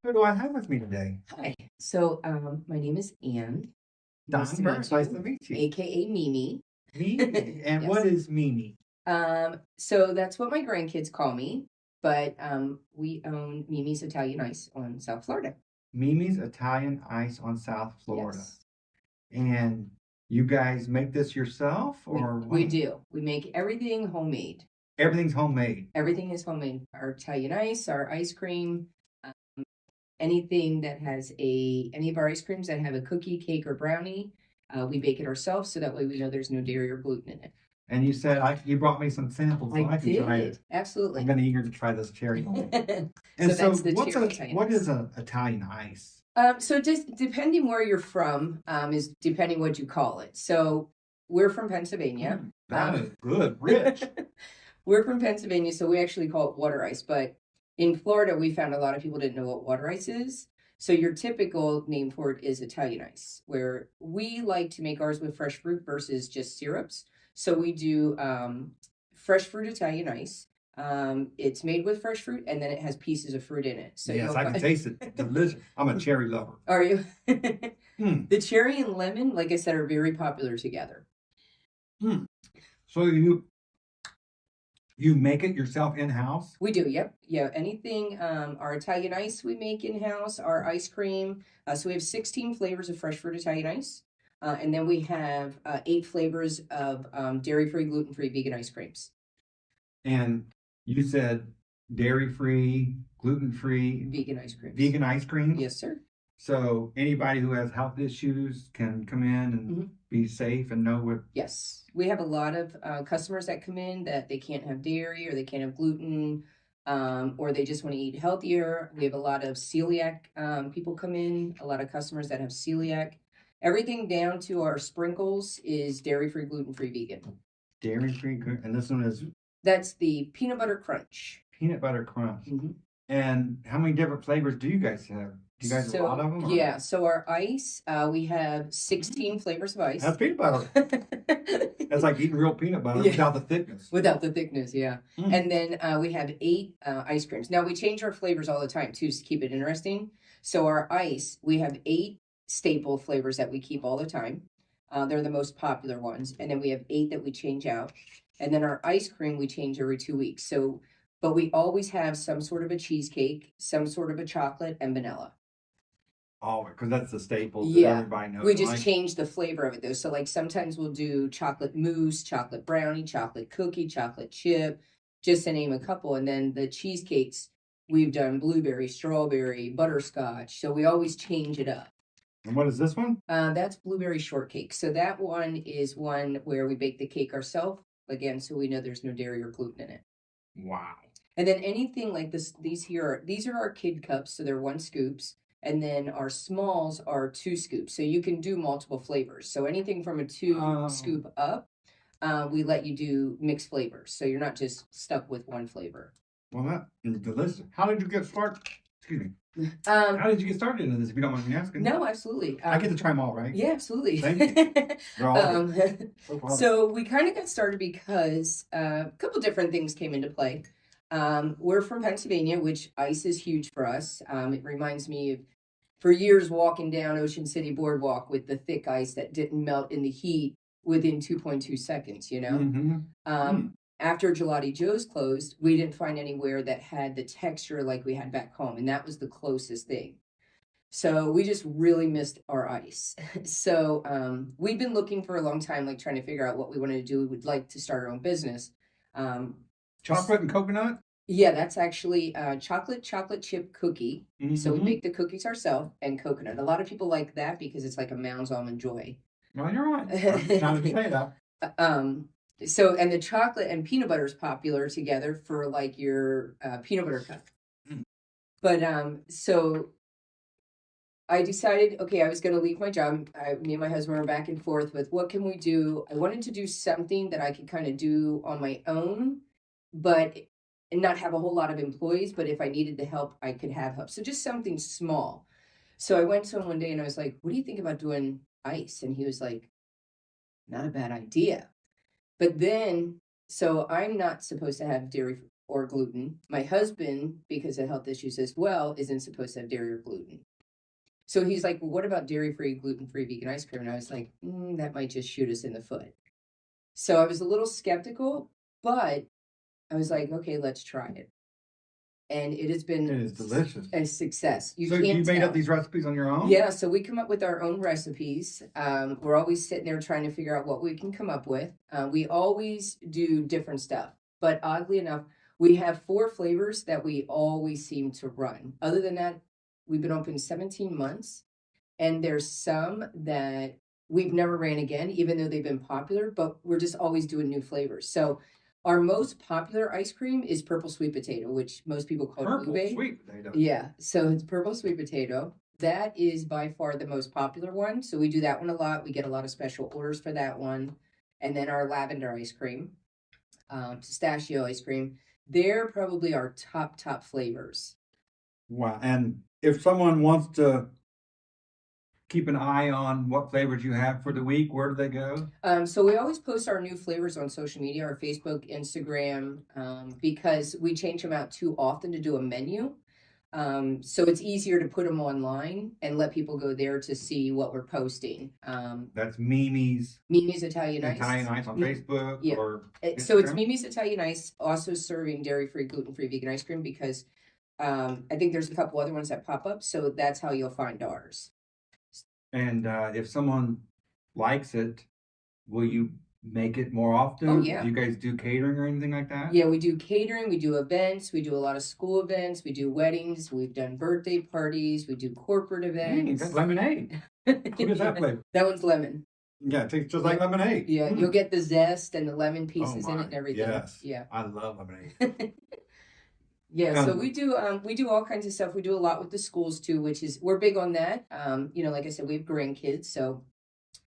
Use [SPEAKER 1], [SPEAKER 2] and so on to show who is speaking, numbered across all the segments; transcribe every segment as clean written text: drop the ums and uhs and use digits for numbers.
[SPEAKER 1] Who do I have with me today?
[SPEAKER 2] Hi. So, my name is Ann. Nice to
[SPEAKER 1] Don,
[SPEAKER 2] meet
[SPEAKER 1] nice to
[SPEAKER 2] you,
[SPEAKER 1] meet you.
[SPEAKER 2] aka Mimi.
[SPEAKER 1] Mimi. And what
[SPEAKER 2] Yes.
[SPEAKER 1] is Mimi?
[SPEAKER 2] So that's what my grandkids call me, but we own Mimi's Italian Ice on South Florida.
[SPEAKER 1] Mimi's Italian Ice on South Florida.
[SPEAKER 2] Yes.
[SPEAKER 1] And you guys make this yourself or
[SPEAKER 2] We
[SPEAKER 1] what?
[SPEAKER 2] do. We make everything homemade.
[SPEAKER 1] Everything's homemade.
[SPEAKER 2] Everything is homemade. Our Italian ice, our ice cream, anything that has any of our ice creams that have a cookie, cake, or brownie, we bake it ourselves so that way we know there's no dairy or gluten in it.
[SPEAKER 1] And you said you brought me some samples so I can try it.
[SPEAKER 2] Absolutely.
[SPEAKER 1] I'm kind of eager to try this cherry one.
[SPEAKER 2] And
[SPEAKER 1] And so,
[SPEAKER 2] that's the cherry Italian
[SPEAKER 1] what
[SPEAKER 2] ice.
[SPEAKER 1] is an Italian ice?
[SPEAKER 2] So just depending where you're from, is depending what you call it. So we're from Pennsylvania.
[SPEAKER 1] That is good, rich.
[SPEAKER 2] We're from Pennsylvania, so we actually call it water ice. But in Florida, we found a lot of people didn't know what water ice is. So your typical name for it is Italian ice, where we like to make ours with fresh fruit versus just syrups. So we do fresh fruit Italian ice. It's made with fresh fruit, and then it has pieces of fruit in it. So
[SPEAKER 1] yes, I can taste it. Delicious. I'm a cherry lover.
[SPEAKER 2] Are you?
[SPEAKER 1] The
[SPEAKER 2] cherry and lemon, like I said, are very popular together.
[SPEAKER 1] So you make it yourself in-house?
[SPEAKER 2] We do, yep. Yeah, anything, our Italian ice we make in-house, our ice cream. So we have 16 flavors of fresh fruit Italian ice. And then we have 8 flavors of dairy-free, gluten-free, vegan ice creams.
[SPEAKER 1] And you said dairy-free, gluten-free,
[SPEAKER 2] vegan ice creams.
[SPEAKER 1] Vegan ice creams?
[SPEAKER 2] Yes, sir.
[SPEAKER 1] So anybody who has health issues can come in and be safe and know what.
[SPEAKER 2] Yes, we have a lot of customers that come in that they can't have dairy or they can't have gluten, or they just want to eat healthier. We have a lot of celiac people come in. A lot of customers that have celiac. Everything down to our sprinkles is dairy-free, gluten-free, vegan.
[SPEAKER 1] Dairy-free, and this one is.
[SPEAKER 2] That's the peanut butter crunch.
[SPEAKER 1] Peanut butter crunch. And how many different flavors do you guys have? Do you guys have a lot of them? Or?
[SPEAKER 2] Yeah, so our ice, we have 16 flavors of ice.
[SPEAKER 1] That's peanut butter. That's like eating real peanut butter without the thickness.
[SPEAKER 2] Without the thickness, yeah. And then we have 8 ice creams. Now, we change our flavors all the time, too, to keep it interesting. So our ice, we have 8 staple flavors that we keep all the time. They're the most popular ones. And then we have 8 that we change out. And then our ice cream, we change every 2 weeks. So, but we always have some sort of a cheesecake, some sort of a chocolate, and vanilla.
[SPEAKER 1] Oh, because that's the staple that everybody knows.
[SPEAKER 2] We just change the flavor of it, though. So, like, sometimes we'll do chocolate mousse, chocolate brownie, chocolate cookie, chocolate chip, just to name a couple. And then the cheesecakes, we've done blueberry, strawberry, butterscotch. So we always change it up.
[SPEAKER 1] And what is this one?
[SPEAKER 2] That's blueberry shortcake. So that one is one where we bake the cake ourselves, again, so we know there's no dairy or gluten in it.
[SPEAKER 1] Wow.
[SPEAKER 2] And then anything like this, these are our kid cups, so they're 1 scoops. And then our smalls are 2 scoops. So you can do multiple flavors. So anything from a 2 scoop up, we let you do mixed flavors. So you're not just stuck with 1 flavor.
[SPEAKER 1] Well, that is delicious. How did you get started? Excuse me. How did you get started into this, if you don't mind me asking?
[SPEAKER 2] No, absolutely.
[SPEAKER 1] I get to try them all, right?
[SPEAKER 2] Yeah, absolutely.
[SPEAKER 1] Thank you.
[SPEAKER 2] So we kind of got started because a couple different things came into play. We're from Pennsylvania, which ice is huge for us. It reminds me of, for years, walking down Ocean City Boardwalk with the thick ice that didn't melt in the heat within 2.2 seconds, you know? After Gelati Joe's closed, we didn't find anywhere that had the texture like we had back home, and that was the closest thing. So we just really missed our ice. So we've been looking for a long time, like trying to figure out what we wanted to do. We would like to start our own business.
[SPEAKER 1] Chocolate and coconut?
[SPEAKER 2] Yeah, that's actually chocolate chip cookie. So we make the cookies ourselves, and coconut. A lot of people like that because it's like a Mounds Almond Joy.
[SPEAKER 1] Well, you're right. I'm trying to say that.
[SPEAKER 2] So, and the chocolate and peanut butter is popular together for like your peanut butter cup. But so I decided, okay, I was going to leave my job. Me and my husband were back and forth with what can we do. I wanted to do something that I could kind of do on my own, but and not have a whole lot of employees. But if I needed the help, I could have help. So just something small. So I went to him one day and I was like, what do you think about doing ice? And he was like, not a bad idea. But then, so I'm not supposed to have dairy or gluten. My husband, because of health issues as well, isn't supposed to have dairy or gluten. So he's like, well, what about dairy-free, gluten-free vegan ice cream? And I was like, that might just shoot us in the foot. So I was a little skeptical, but I was like, okay, let's try it. And it has been
[SPEAKER 1] It is delicious.
[SPEAKER 2] A success.
[SPEAKER 1] So you made up these recipes on your own?
[SPEAKER 2] Yeah, so we come up with our own recipes. We're always sitting there trying to figure out what we can come up with. We always do different stuff. But oddly enough, we have 4 flavors that we always seem to run. Other than that, we've been open 17 months. And there's some that we've never ran again, even though they've been popular, but we're just always doing new flavors. So our most popular ice cream is purple sweet potato, which most people call
[SPEAKER 1] purple
[SPEAKER 2] ube.
[SPEAKER 1] Sweet potato.
[SPEAKER 2] Yeah, so it's purple sweet potato. That is by far the most popular one. So we do that one a lot. We get a lot of special orders for that one. And then our lavender ice cream, pistachio ice cream. They're probably our top flavors.
[SPEAKER 1] Wow. And if someone wants to keep an eye on what flavors you have for the week, where do they go?
[SPEAKER 2] So we always post our new flavors on social media, our Facebook, Instagram, because we change them out too often to do a menu. So it's easier to put them online and let people go there to see what we're posting.
[SPEAKER 1] That's Mimi's
[SPEAKER 2] Italian Ice.
[SPEAKER 1] Italian Ice on Facebook.
[SPEAKER 2] Yeah.
[SPEAKER 1] Or
[SPEAKER 2] so it's Mimi's Italian Ice, also serving dairy-free, gluten-free vegan ice cream, because I think there's a couple other ones that pop up. So that's how you'll find ours.
[SPEAKER 1] And if someone likes it, will you make it more often?
[SPEAKER 2] Oh, yeah.
[SPEAKER 1] Do you guys do catering or anything like that?
[SPEAKER 2] Yeah, we do catering, we do events, we do a lot of school events, we do weddings, we've done birthday parties, we do corporate events.
[SPEAKER 1] You got lemonade. What is that flavor?
[SPEAKER 2] That one's lemon.
[SPEAKER 1] Yeah, it tastes just like lemonade.
[SPEAKER 2] Yeah, you'll get the zest and the lemon pieces in it and everything.
[SPEAKER 1] Yes.
[SPEAKER 2] Yeah.
[SPEAKER 1] I love lemonade.
[SPEAKER 2] Yeah, so we do all kinds of stuff. We do a lot with the schools too, which is, we're big on that. Like I said, we have grandkids, so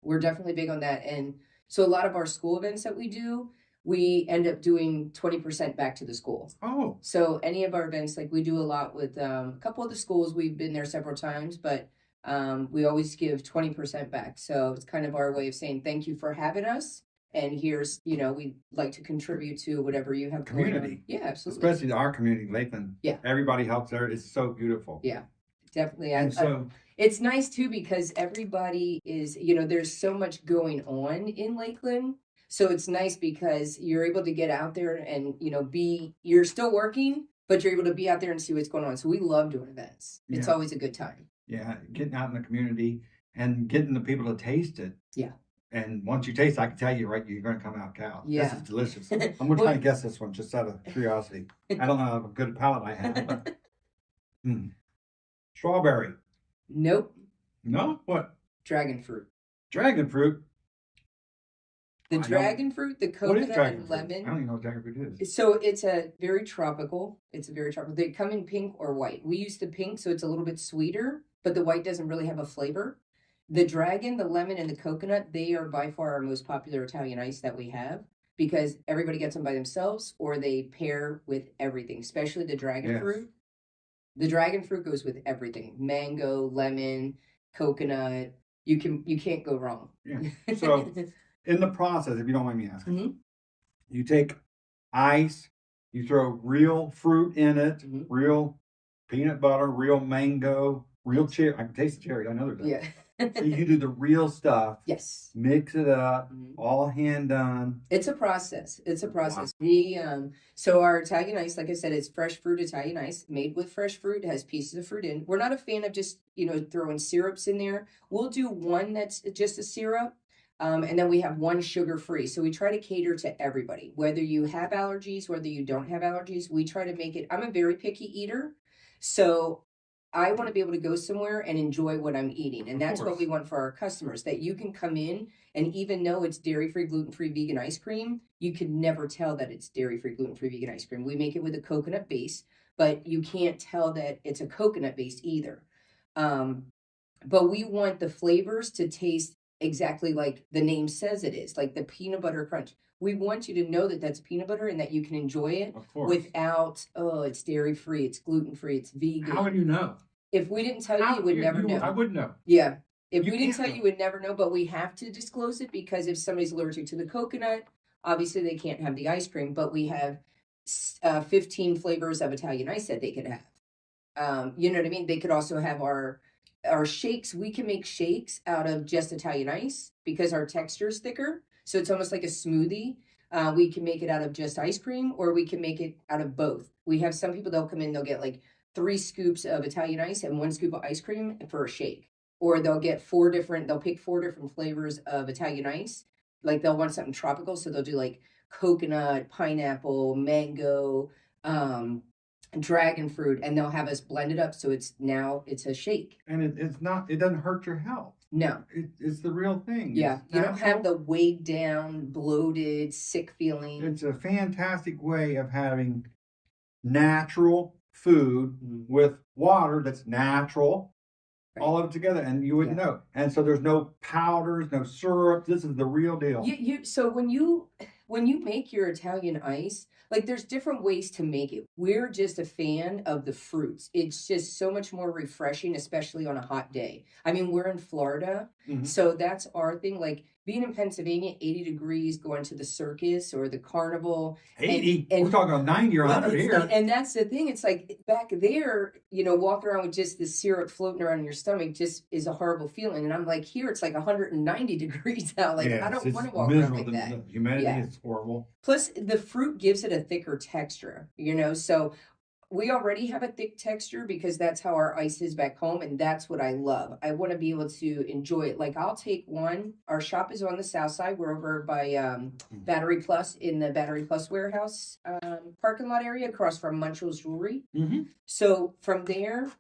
[SPEAKER 2] we're definitely big on that. And so a lot of our school events that we do, we end up doing 20% back to the school.
[SPEAKER 1] Oh.
[SPEAKER 2] So any of our events, like we do a lot with a couple of the schools, we've been there several times, but we always give 20% back. So it's kind of our way of saying thank you for having us. And here's, we'd like to contribute to whatever you have
[SPEAKER 1] community.
[SPEAKER 2] Going on. Yeah, absolutely.
[SPEAKER 1] Especially our community, Lakeland.
[SPEAKER 2] Yeah.
[SPEAKER 1] Everybody helps there. It's so beautiful.
[SPEAKER 2] Yeah, definitely.
[SPEAKER 1] And so
[SPEAKER 2] it's nice too, because everybody is, there's so much going on in Lakeland. So it's nice because you're able to get out there and, you're still working, but you're able to be out there and see what's going on. So we love doing events. It's always a good time.
[SPEAKER 1] Yeah, getting out in the community and getting the people to taste it.
[SPEAKER 2] Yeah.
[SPEAKER 1] And once you taste, I can tell you, right, you're going to come out cow.
[SPEAKER 2] Yeah.
[SPEAKER 1] This is delicious. I'm going to try to guess this one just out of curiosity. I don't know how good a palate I have. But... Strawberry.
[SPEAKER 2] Nope.
[SPEAKER 1] No? What?
[SPEAKER 2] Dragon fruit.
[SPEAKER 1] Dragon fruit?
[SPEAKER 2] The dragon fruit, the coconut and lemon.
[SPEAKER 1] I don't even know what dragon fruit is.
[SPEAKER 2] So it's a very tropical. They come in pink or white. We use the pink, so it's a little bit sweeter, but the white doesn't really have a flavor. The dragon, the lemon, and the coconut, they are by far our most popular Italian ice that we have, because everybody gets them by themselves or they pair with everything, especially the dragon fruit. The dragon fruit goes with everything. Mango, lemon, coconut. You can't go wrong.
[SPEAKER 1] Yeah. So in the process, if you don't mind me asking, you take ice, you throw real fruit in it, real peanut butter, real mango, real cherry. I can taste the cherry. I know there's that.
[SPEAKER 2] Yeah.
[SPEAKER 1] So you do the real stuff.
[SPEAKER 2] Yes.
[SPEAKER 1] Mix it up, all hand done.
[SPEAKER 2] It's a process. Wow. So our Italian ice, like I said, it's fresh fruit Italian ice, made with fresh fruit, has pieces of fruit in. We're not a fan of just, throwing syrups in there. We'll do one that's just a syrup. And then we have one sugar-free. So we try to cater to everybody, whether you have allergies, whether you don't have allergies. We try to make it. I'm a very picky eater. So I want to be able to go somewhere and enjoy what I'm eating. And that's what we want for our customers, that you can come in and even though it's dairy-free, gluten-free, vegan ice cream, you could never tell that it's dairy-free, gluten-free, vegan ice cream. We make it with a coconut base, but you can't tell that it's a coconut base either. But we want the flavors to taste exactly like the name says it is, like the peanut butter crunch. We want you to know that that's peanut butter and that you can enjoy it without, it's dairy-free, it's gluten-free, it's vegan.
[SPEAKER 1] How would you know?
[SPEAKER 2] If we didn't tell you, you would never know.
[SPEAKER 1] I would know.
[SPEAKER 2] Yeah. If we didn't tell you, you would never know, but we have to disclose it because if somebody's allergic to the coconut, obviously they can't have the ice cream, but we have 15 flavors of Italian ice that they could have. You know what I mean? They could also have our shakes. We can make shakes out of just Italian ice because our texture is thicker. So it's almost like a smoothie. We can make it out of just ice cream, or we can make it out of both. We have some people, they'll come in, they'll get like 3 scoops of Italian ice and 1 scoop of ice cream for a shake. Or they'll get they'll pick 4 different flavors of Italian ice. Like they'll want something tropical. So they'll do like coconut, pineapple, mango, dragon fruit, and they'll have us blend it up. So it's a shake.
[SPEAKER 1] And it doesn't hurt your health.
[SPEAKER 2] No.
[SPEAKER 1] It's the real thing.
[SPEAKER 2] Yeah. You don't have the weighed down, bloated, sick feeling.
[SPEAKER 1] It's a fantastic way of having natural food with water that's natural, all of it together, and you wouldn't know. And so there's no powders, no syrup. This is the real deal.
[SPEAKER 2] So when you make your Italian ice, like there's different ways to make it. We're just a fan of the fruits. It's just so much more refreshing, especially on a hot day. I mean, we're in Florida, so that's our thing. Like being in Pennsylvania, 80 degrees, going to the circus or the carnival.
[SPEAKER 1] 80? And we're talking about 90 or 100 here.
[SPEAKER 2] And that's the thing. It's like back there, walking around with just the syrup floating around in your stomach just is a horrible feeling. And I'm like, here it's like 190 degrees out. Like, I don't want to walk around like that.
[SPEAKER 1] The humidity is horrible.
[SPEAKER 2] Plus, the fruit gives it a thicker texture, so we already have a thick texture because that's how our ice is back home, and that's what I love. I want to be able to enjoy it. Like, I'll take one. Our shop is on the south side. We're over by Battery Plus, in the Battery Plus warehouse parking lot area across from Munchell's Jewelry. So from there,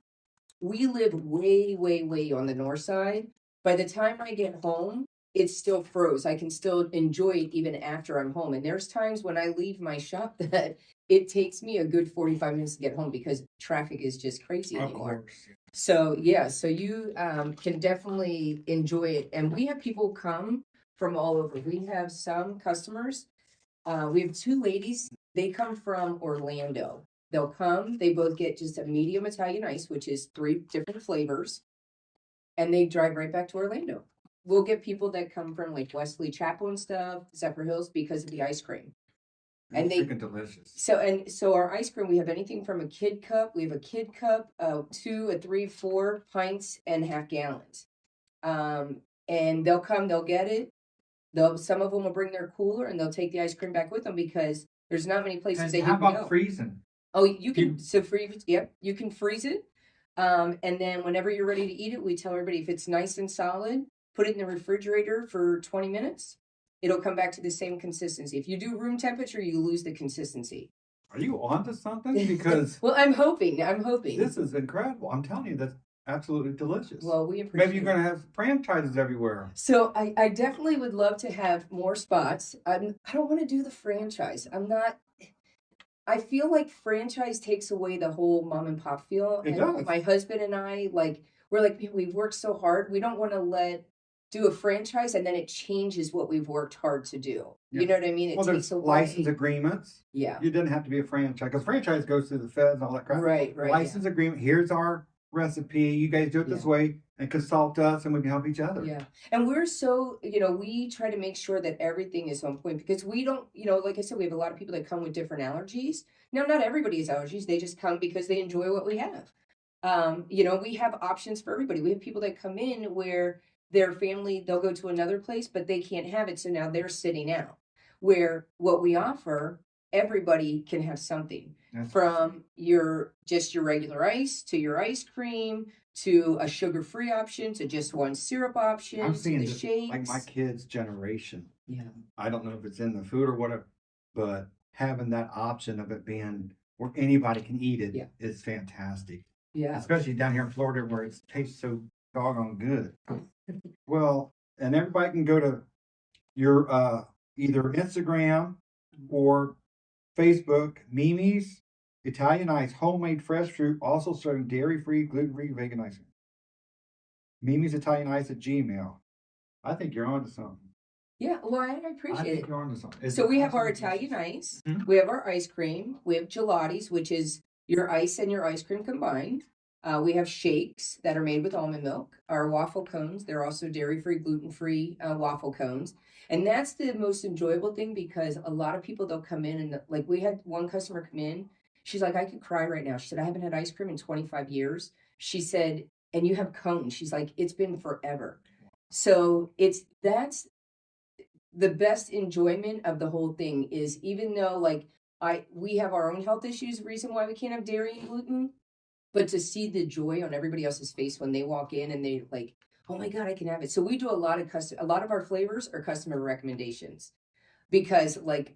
[SPEAKER 2] we live way, way, way on the north side. By the time I get home, it's still froze. I can still enjoy it even after I'm home. And there's times when I leave my shop that it takes me a good 45 minutes to get home because traffic is just crazy anymore. So you can definitely enjoy it. And we have people come from all over. We have some customers. We have 2 ladies. They come from Orlando. They'll come. They both get just a medium Italian ice, which is 3 different flavors. And they drive right back to Orlando. We'll get people that come from like Wesley Chapel and stuff, Zephyr Hills, because of the ice cream.
[SPEAKER 1] And they freaking delicious.
[SPEAKER 2] So our ice cream, we have anything from a kid cup. We have a kid cup, 2, a 3, 4 pints and half gallons. And they'll come, they'll get it. Some of them will bring their cooler and they'll take the ice cream back with them because there's not many places they can go.
[SPEAKER 1] How about freezing?
[SPEAKER 2] Oh, you can freeze. Yep, you can freeze it. And then whenever you're ready to eat it, we tell everybody if it's nice and solid, put it in the refrigerator for 20 minutes. It'll come back to the same consistency. If you do room temperature, you lose the consistency.
[SPEAKER 1] Are you onto something? Because
[SPEAKER 2] well, I'm hoping.
[SPEAKER 1] This is incredible. I'm telling you, that's absolutely delicious.
[SPEAKER 2] Well, we appreciate.
[SPEAKER 1] Maybe you're going to have franchises everywhere.
[SPEAKER 2] So I definitely would love to have more spots. I don't want to do the franchise. I feel like franchise takes away the whole mom and pop feel.
[SPEAKER 1] It does.
[SPEAKER 2] My husband and I, we've worked so hard. We don't want to do a franchise and then it changes what we've worked hard to do. Yeah. You know what I mean?
[SPEAKER 1] There's license agreements.
[SPEAKER 2] Yeah.
[SPEAKER 1] You didn't have to be a franchise because franchise goes through the feds and all that crap.
[SPEAKER 2] Right.
[SPEAKER 1] License agreement. Here's our recipe. You guys do it this way and consult us and we can help each other.
[SPEAKER 2] Yeah. And we're so, we try to make sure that everything is on point because we don't, like I said, we have a lot of people that come with different allergies. Now, not everybody has allergies. They just come because they enjoy what we have. We have options for everybody. We have people that come in where their family, they'll go to another place, but they can't have it. So now they're sitting out. Where what we offer, everybody can have something. From your regular ice to your ice cream to a sugar-free option to just one syrup option.
[SPEAKER 1] I'm seeing
[SPEAKER 2] the shakes.
[SPEAKER 1] Like my kids' generation.
[SPEAKER 2] Yeah.
[SPEAKER 1] I don't know if it's in the food or whatever, but having that option of it being where anybody can eat it is fantastic.
[SPEAKER 2] Yeah.
[SPEAKER 1] Especially down here in Florida where it tastes so doggone good. Well, and everybody can go to your either Instagram or Facebook, Mimi's Italian Ice, homemade fresh fruit, also serving dairy-free, gluten-free, vegan ice cream. Mimi's Italian Ice at Gmail. I think you're onto something.
[SPEAKER 2] Yeah, well, I appreciate it.
[SPEAKER 1] I think you're onto something.
[SPEAKER 2] So we have our Italian ice. Mm-hmm. We have our ice cream. We have gelatis, which is your ice and your ice cream combined. We have shakes that are made with almond milk. Our waffle cones, they're also dairy-free, gluten-free waffle cones. And that's the most enjoyable thing because a lot of people, they'll come in and like we had one customer come in. She's like, I could cry right now. She said, I haven't had ice cream in 25 years. She said, and you have cones. She's like, it's been forever. So that's the best enjoyment of the whole thing is even though like we have our own health issues, reason why we can't have dairy and gluten, but to see the joy on everybody else's face when they walk in and they like, oh my God, I can have it. So we do a lot of our flavors are customer recommendations because like,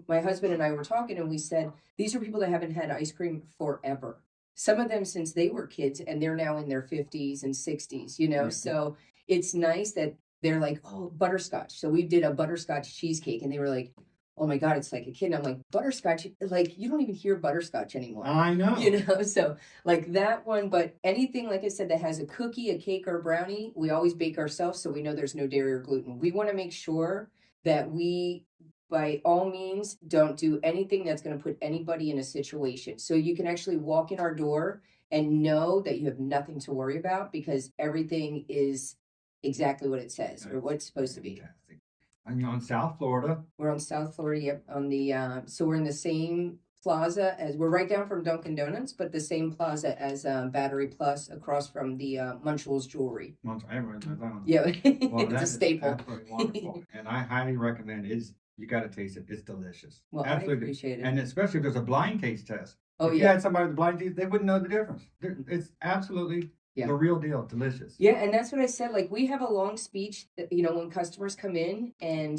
[SPEAKER 2] my husband and I were talking and we said, these are people that haven't had ice cream forever. Some of them since they were kids and they're now in their 50s and 60s, so it's nice that they're like, oh, butterscotch. So we did a butterscotch cheesecake and they were like, oh my God, it's like a kid. And I'm like, butterscotch, like you don't even hear butterscotch anymore.
[SPEAKER 1] I know.
[SPEAKER 2] So like that one, but anything, like I said, that has a cookie, a cake, or a brownie, we always bake ourselves so we know there's no dairy or gluten. We want to make sure that we, by all means, don't do anything that's going to put anybody in a situation. So you can actually walk in our door and know that you have nothing to worry about because everything is exactly what it says or what it's supposed to be.
[SPEAKER 1] Fantastic. And you're on South Florida.
[SPEAKER 2] We're on South Florida, yep. On the so we're in the same plaza as we're right down from Dunkin' Donuts, but the same plaza as Battery Plus across from the Munchall's Jewelry.
[SPEAKER 1] Everyone knows that one.
[SPEAKER 2] Yeah,
[SPEAKER 1] Well,
[SPEAKER 2] it's a staple.
[SPEAKER 1] Absolutely wonderful, and I highly recommend it. You got to taste it. It's delicious.
[SPEAKER 2] Well,
[SPEAKER 1] absolutely.
[SPEAKER 2] I appreciate it,
[SPEAKER 1] and especially if there's a blind taste test.
[SPEAKER 2] Oh,
[SPEAKER 1] if you had somebody with a blind taste, they wouldn't know the difference. It's absolutely the real deal. Delicious.
[SPEAKER 2] Yeah, and that's what I said. Like we have a long speech that, when customers come in and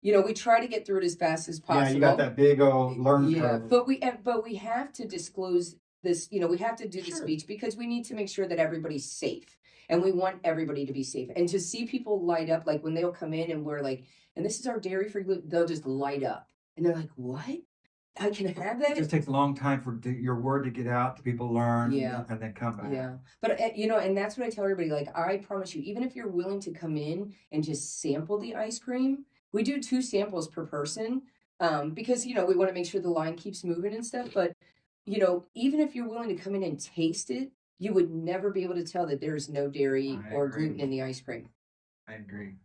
[SPEAKER 2] we try to get through it as fast as possible.
[SPEAKER 1] Yeah, you got that big old learn curve.
[SPEAKER 2] But we have to disclose this, we have to do the speech because we need to make sure that everybody's safe. And we want everybody to be safe. And to see people light up, like when they'll come in and we're like, and this is our dairy-free gluten, they'll just light up. And they're like, what? I can have that?
[SPEAKER 1] It just takes a long time for your word to get out, to people learn,
[SPEAKER 2] yeah.
[SPEAKER 1] and then come back.
[SPEAKER 2] Yeah. But, and that's what I tell everybody. Like, I promise you, even if you're willing to come in and just sample the ice cream, we do 2 samples per person because, we want to make sure the line keeps moving and stuff. But, even if you're willing to come in and taste it, you would never be able to tell that there's no dairy or gluten in the ice cream.
[SPEAKER 1] I agree.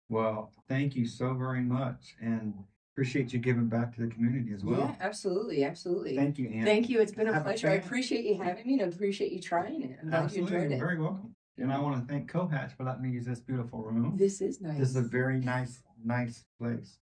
[SPEAKER 1] Well, thank you so very much. And appreciate you giving back to the community as well.
[SPEAKER 2] Yeah, absolutely. Absolutely.
[SPEAKER 1] Thank you, Ann.
[SPEAKER 2] Thank you. It's been a pleasure. I appreciate you having me and I appreciate you trying it. I'm glad you enjoyed it.
[SPEAKER 1] You're very welcome. And I want to thank Cohatch for letting me use this beautiful room.
[SPEAKER 2] This is nice.
[SPEAKER 1] This is a very nice place.